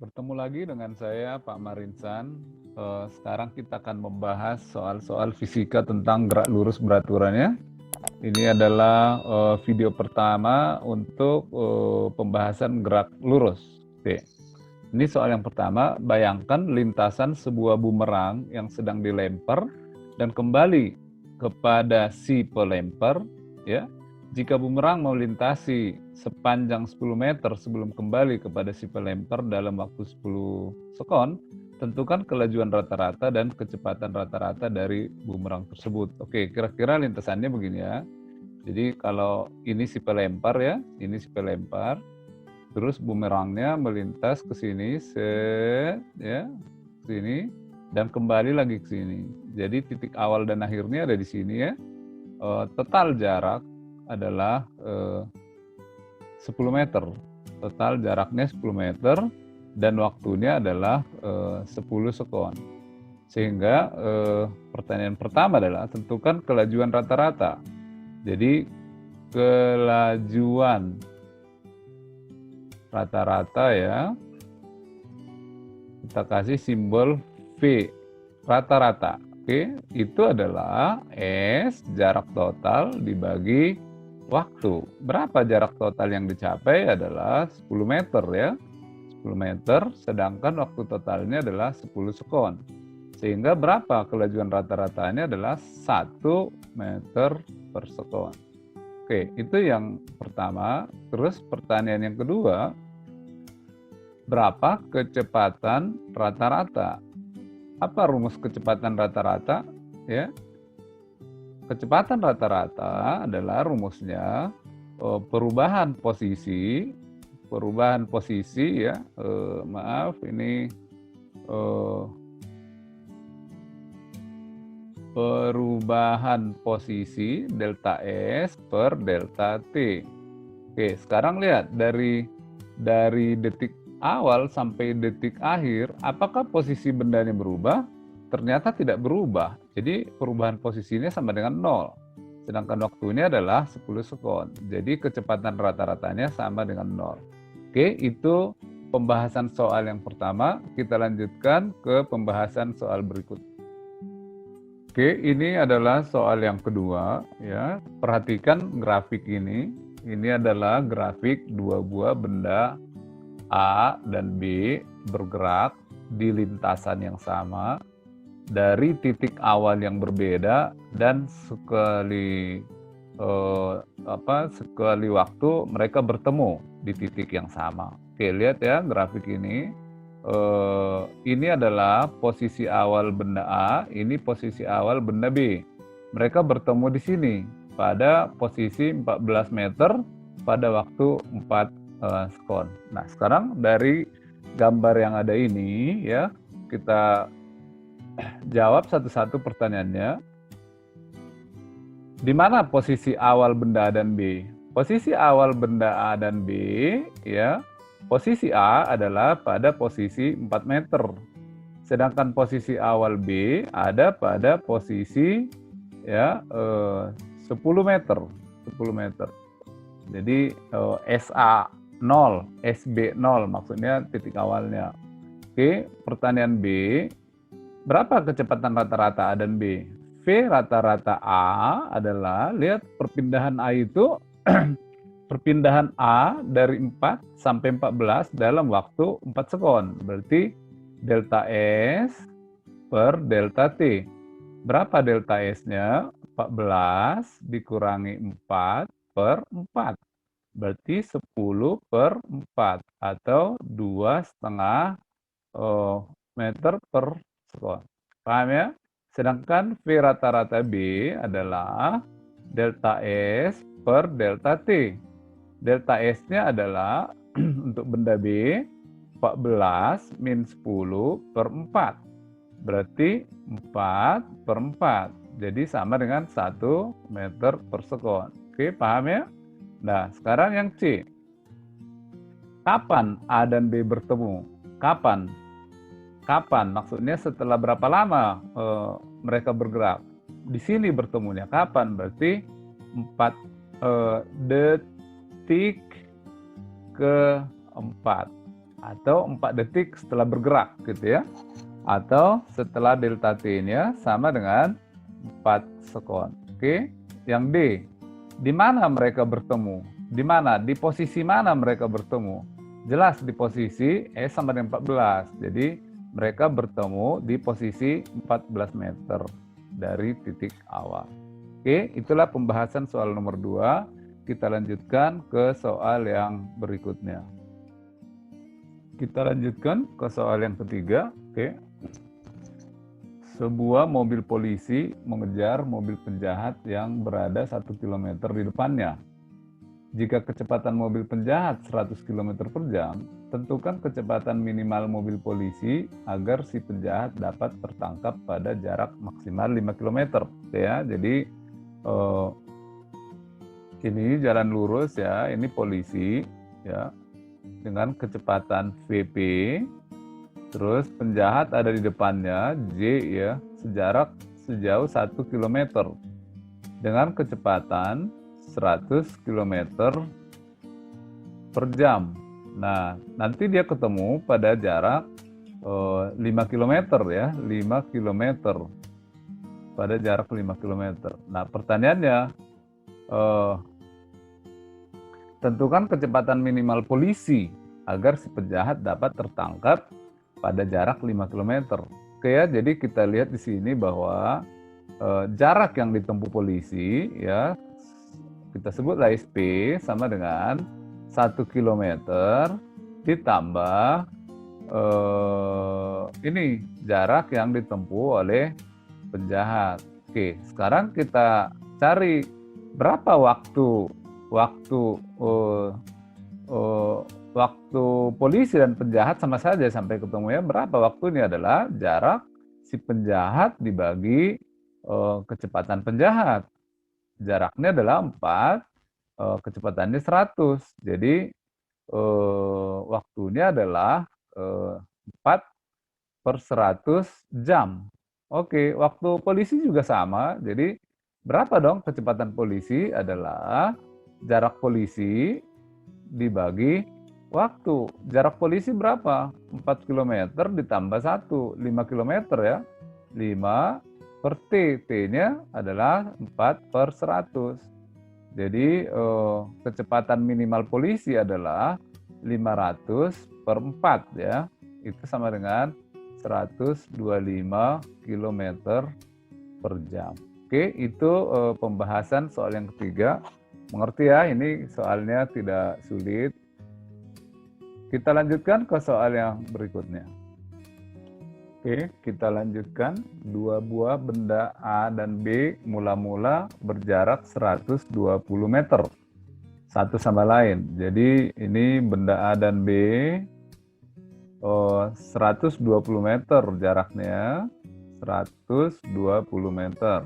Bertemu lagi dengan saya, Pak Marinsan. Sekarang kita akan membahas soal-soal fisika tentang gerak lurus beraturannya. Ini adalah video pertama untuk pembahasan gerak lurus. Oke. Ini soal yang pertama, bayangkan lintasan sebuah bumerang yang sedang dilempar dan kembali kepada si pelempar, ya. Jika bumerang melintasi sepanjang 10 meter sebelum kembali kepada si pelempar dalam waktu 10 sekon, tentukan kelajuan rata-rata dan kecepatan rata-rata dari bumerang tersebut. Oke, kira-kira lintasannya begini ya. Jadi kalau ini si pelempar ya, ini si pelempar, terus bumerangnya melintas ke sini, ya, ke sini, dan kembali lagi ke sini. Jadi titik awal dan akhirnya ada di sini ya. Total jarak adalah 10 meter. Total jaraknya 10 meter dan waktunya adalah 10 sekon. Sehingga pertanyaan pertama adalah tentukan kelajuan rata-rata. Jadi kelajuan rata-rata ya, kita kasih simbol V, rata-rata. Oke, itu adalah S, jarak total dibagi waktu. Berapa jarak total yang dicapai adalah 10 meter ya. 10 meter, sedangkan waktu totalnya adalah 10 sekon. Sehingga berapa kelajuan rata-ratanya adalah 1 meter per sekon. Oke, itu yang pertama. Terus pertanyaan yang kedua, berapa kecepatan rata-rata? Apa rumus kecepatan rata-rata? Ya, kecepatan rata-rata adalah rumusnya perubahan posisi ya. Maaf, ini perubahan posisi delta S per delta T. Oke, sekarang lihat dari detik awal sampai detik akhir, apakah posisi bendanya berubah? Ternyata tidak berubah. Jadi perubahan posisinya sama dengan 0. Sedangkan waktunya adalah 10 sekon. Jadi kecepatan rata-ratanya sama dengan 0. Oke, itu pembahasan soal yang pertama. Kita lanjutkan ke pembahasan soal berikut. Oke, ini adalah soal yang kedua ya. Perhatikan grafik ini. Ini adalah grafik dua buah benda A dan B bergerak di lintasan yang sama dari titik awal yang berbeda dan sekali waktu mereka bertemu di titik yang sama. Oke, lihat ya grafik ini. Ini adalah posisi awal benda A, ini posisi awal benda B. Mereka bertemu di sini pada posisi 14 meter pada waktu 4 sekon. Nah, sekarang dari gambar yang ada ini ya, kita jawab satu-satu pertanyaannya. Di mana posisi awal benda A dan B? Posisi awal benda A dan B ya, posisi A adalah pada posisi 4 meter. Sedangkan posisi awal B ada pada posisi ya 10 meter. 10 meter. Jadi SA 0, SB 0 maksudnya titik awalnya. Oke, pertanyaan B, berapa kecepatan rata-rata A dan B? V rata-rata A adalah, lihat perpindahan A itu, perpindahan A dari 4 sampai 14 dalam waktu 4 sekon. Berarti delta S per delta T. Berapa delta S-nya? 14 dikurangi 4 per 4. Berarti 10 per 4 atau 2,5 meter per sekon. Paham ya? Sedangkan V rata-rata B adalah delta S per delta T. Delta S-nya adalah untuk benda B 14 min 10 per 4. Berarti 4 per 4. Jadi sama dengan 1 meter per sekon. Oke, paham ya? Nah, sekarang yang C. Kapan A dan B bertemu? Kapan? Kapan? Maksudnya setelah berapa lama mereka bergerak? Di sini bertemunya. Kapan? Berarti 4 detik ke-4. atau 4 detik setelah bergerak gitu ya. Atau setelah delta T-nya sama dengan 4 sekon. Oke. Yang D, di mana mereka bertemu? Di mana? Di posisi mana mereka bertemu? Jelas di posisi S sama dengan 14. Jadi mereka bertemu di posisi 14 meter dari titik awal. Oke, itulah pembahasan soal nomor 2. Kita lanjutkan ke soal yang berikutnya. Kita lanjutkan ke soal yang ketiga. Oke. Sebuah mobil polisi mengejar mobil penjahat yang berada 1 km di depannya. Jika kecepatan mobil penjahat 100 km per jam, tentukan kecepatan minimal mobil polisi agar si penjahat dapat tertangkap pada jarak maksimal 5 km. Ya, jadi ini jalan lurus ya, ini polisi ya, dengan kecepatan VP, terus penjahat ada di depannya J ya, sejauh 1 km dengan kecepatan 100 km per jam. Nah, nanti dia ketemu pada jarak 5 km ya, 5 km pada jarak 5 km. Nah, pertanyaannya, tentukan kecepatan minimal polisi agar si penjahat dapat tertangkap pada jarak 5 km. Oke ya, jadi kita lihat di sini bahwa jarak yang ditempuh polisi ya, kita sebutlah SP sama dengan 1 km ditambah ini jarak yang ditempuh oleh penjahat. Oke, sekarang kita cari berapa waktu polisi dan penjahat sama saja sampai ketemu ya. Berapa waktu ini adalah jarak si penjahat dibagi kecepatan penjahat. Jaraknya adalah 4, kecepatannya 100. Jadi waktunya adalah 4/100 jam. Oke, waktu polisi juga sama. Jadi berapa dong kecepatan polisi adalah jarak polisi dibagi waktu. Jarak polisi berapa? 4 km ditambah 1, 5 km ya. 5 per T. T-nya adalah 4/100. Jadi kecepatan minimal polisi adalah 500/4 ya. Itu sama dengan 125 km per jam. Oke, itu pembahasan soal yang ketiga. Mengerti ya, ini soalnya tidak sulit. Kita lanjutkan ke soal yang berikutnya. Oke, kita lanjutkan. 2 buah benda A dan B mula-mula berjarak 120 meter satu sama lain. Jadi ini benda A dan B 120 meter jaraknya, 120 meter.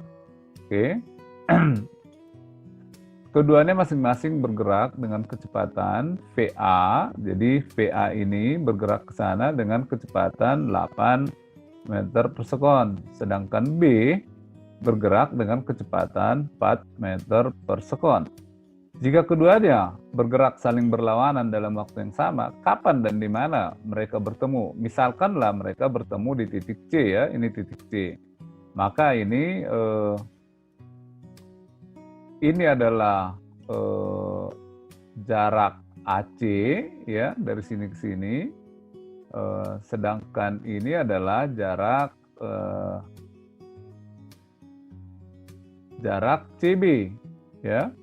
Oke. Keduanya masing-masing bergerak dengan kecepatan VA. Jadi VA ini bergerak ke sana dengan kecepatan 8 meter per sekon. Sedangkan B bergerak dengan kecepatan 4 meter per sekon. Jika keduanya bergerak saling berlawanan dalam waktu yang sama, kapan dan di mana mereka bertemu? Misalkanlah mereka bertemu di titik C ya, ini titik C. Maka ini adalah jarak AC ya, dari sini ke sini. Sedangkan ini adalah jarak CB ya.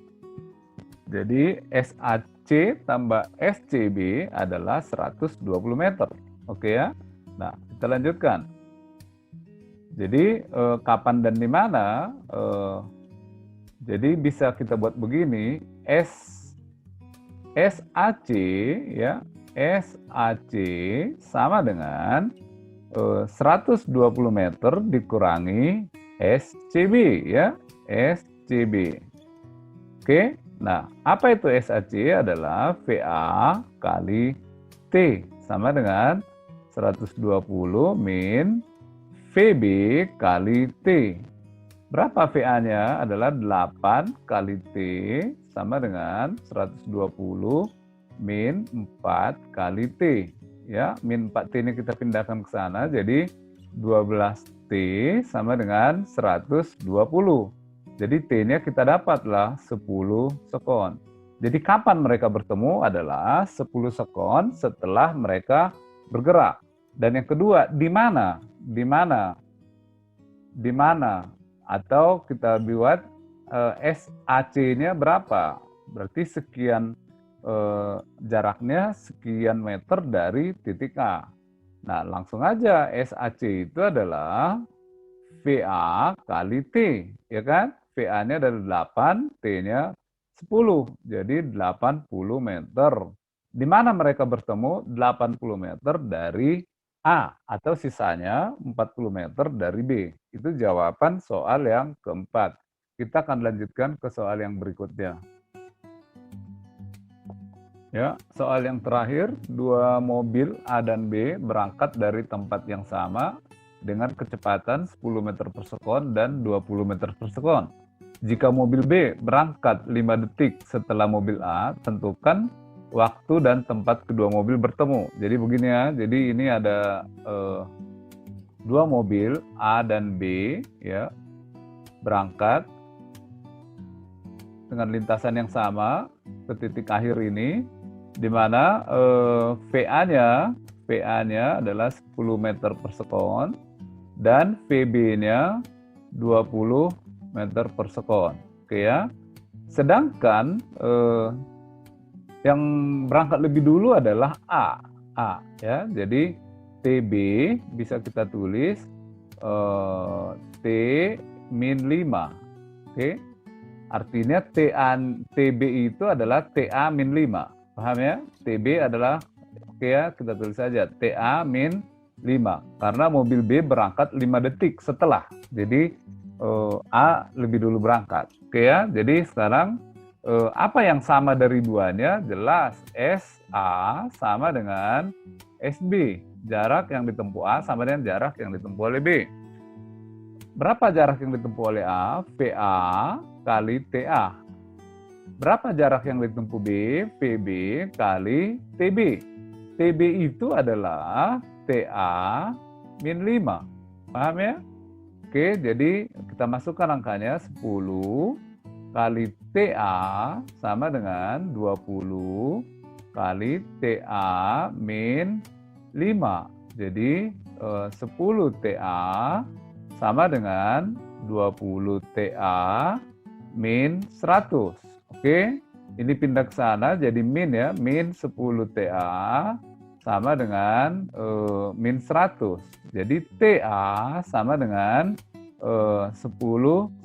Jadi SAC tambah SCB adalah 120 meter. Oke ya. Nah, kita lanjutkan. Jadi kapan dan di mana? Jadi bisa kita buat begini, SAC ya, SAC sama dengan 120 meter dikurangi SCB ya, SCB. Oke, nah apa itu SAC? Adalah VA kali T sama dengan 120 min VB kali T. Berapa VA-nya? Adalah 8 kali T sama dengan 120 min 4 kali T. ya. Min 4T ini kita pindahkan ke sana, jadi 12T sama dengan 120. Jadi T-nya kita dapatlah 10 sekon. Jadi kapan mereka bertemu adalah 10 sekon setelah mereka bergerak. Dan yang kedua, di mana? Di mana? Di mana? Atau kita buat SAC-nya berapa? Berarti sekian jaraknya sekian meter dari titik A. Nah, langsung aja SAC itu adalah VA kali T, ya kan? VA-nya adalah 8, T-nya 10, jadi 80 meter. Di mana mereka bertemu? 80 meter dari A, atau sisanya 40 meter dari B. Itu jawaban soal yang keempat. Kita akan lanjutkan ke soal yang berikutnya. Ya, soal yang terakhir, dua mobil A dan B berangkat dari tempat yang sama dengan kecepatan 10 meter per sekon dan 20 meter per sekon. Jika mobil B berangkat 5 detik setelah mobil A, tentukan waktu dan tempat kedua mobil bertemu. Jadi begini ya, jadi ini ada dua mobil A dan B ya berangkat dengan lintasan yang sama ke titik akhir ini, di mana VA-nya adalah 10 meter per sekon dan VB-nya 20 meter per sekon. Oke ya. Sedangkan yang berangkat lebih dulu adalah A ya. Jadi TB bisa kita tulis T min 5. Oke. Artinya TB itu adalah TA min 5. Paham ya? TB adalah, oke ya, kita tulis saja TA min 5. Karena mobil B berangkat 5 detik setelah. Jadi A lebih dulu berangkat. Oke ya, jadi sekarang apa yang sama dari duanya? Jelas SA sama dengan SB. Jarak yang ditempuh A sama dengan jarak yang ditempuh oleh B. Berapa jarak yang ditempuh oleh A? VA kali TA. Berapa jarak yang ditempuh B? VB kali TB. TB itu adalah TA min 5. Paham ya? Oke, jadi kita masukkan angkanya 10 kali TA sama dengan 20 kali TA min 5. Jadi 10 TA sama dengan 20 TA min 100. Oke, ini pindah ke sana jadi min ya, min 10 TA sama dengan min 100. Jadi TA sama dengan 10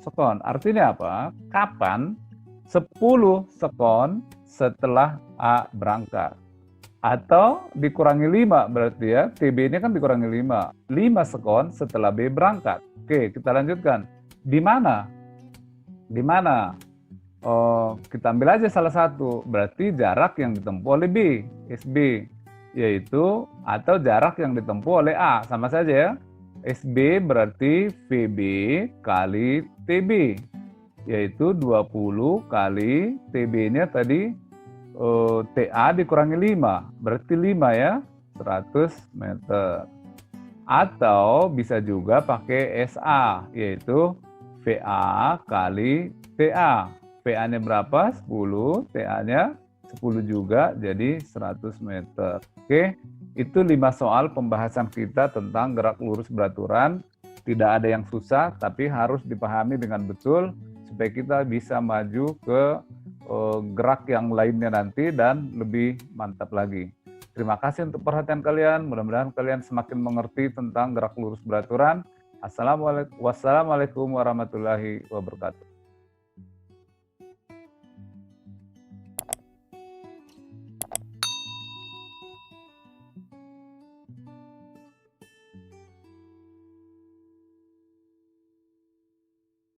sekon. Artinya apa? Kapan? 10 sekon setelah A berangkat. Atau dikurangi 5 berarti ya, TB ini kan dikurangi 5. 5 sekon setelah B berangkat. Oke, kita lanjutkan. Di mana? Di mana? Oh, kita ambil aja salah satu. Berarti jarak yang ditempuh oleh B, SB. Yaitu, atau jarak yang ditempuh oleh A. Sama saja ya. SB berarti VB kali TB. Yaitu 20 kali TB-nya tadi TA dikurangi 5. Berarti 5 ya. 100 meter. Atau bisa juga pakai SA. Yaitu VA kali TA. VA-nya berapa? 10. TA-nya 10 juga, jadi 100 meter. Oke, itu 5 soal pembahasan kita tentang gerak lurus beraturan. Tidak ada yang susah, tapi harus dipahami dengan betul supaya kita bisa maju ke gerak yang lainnya nanti dan lebih mantap lagi. Terima kasih untuk perhatian kalian. Mudah-mudahan kalian semakin mengerti tentang gerak lurus beraturan. Wassalamualaikum warahmatullahi wabarakatuh.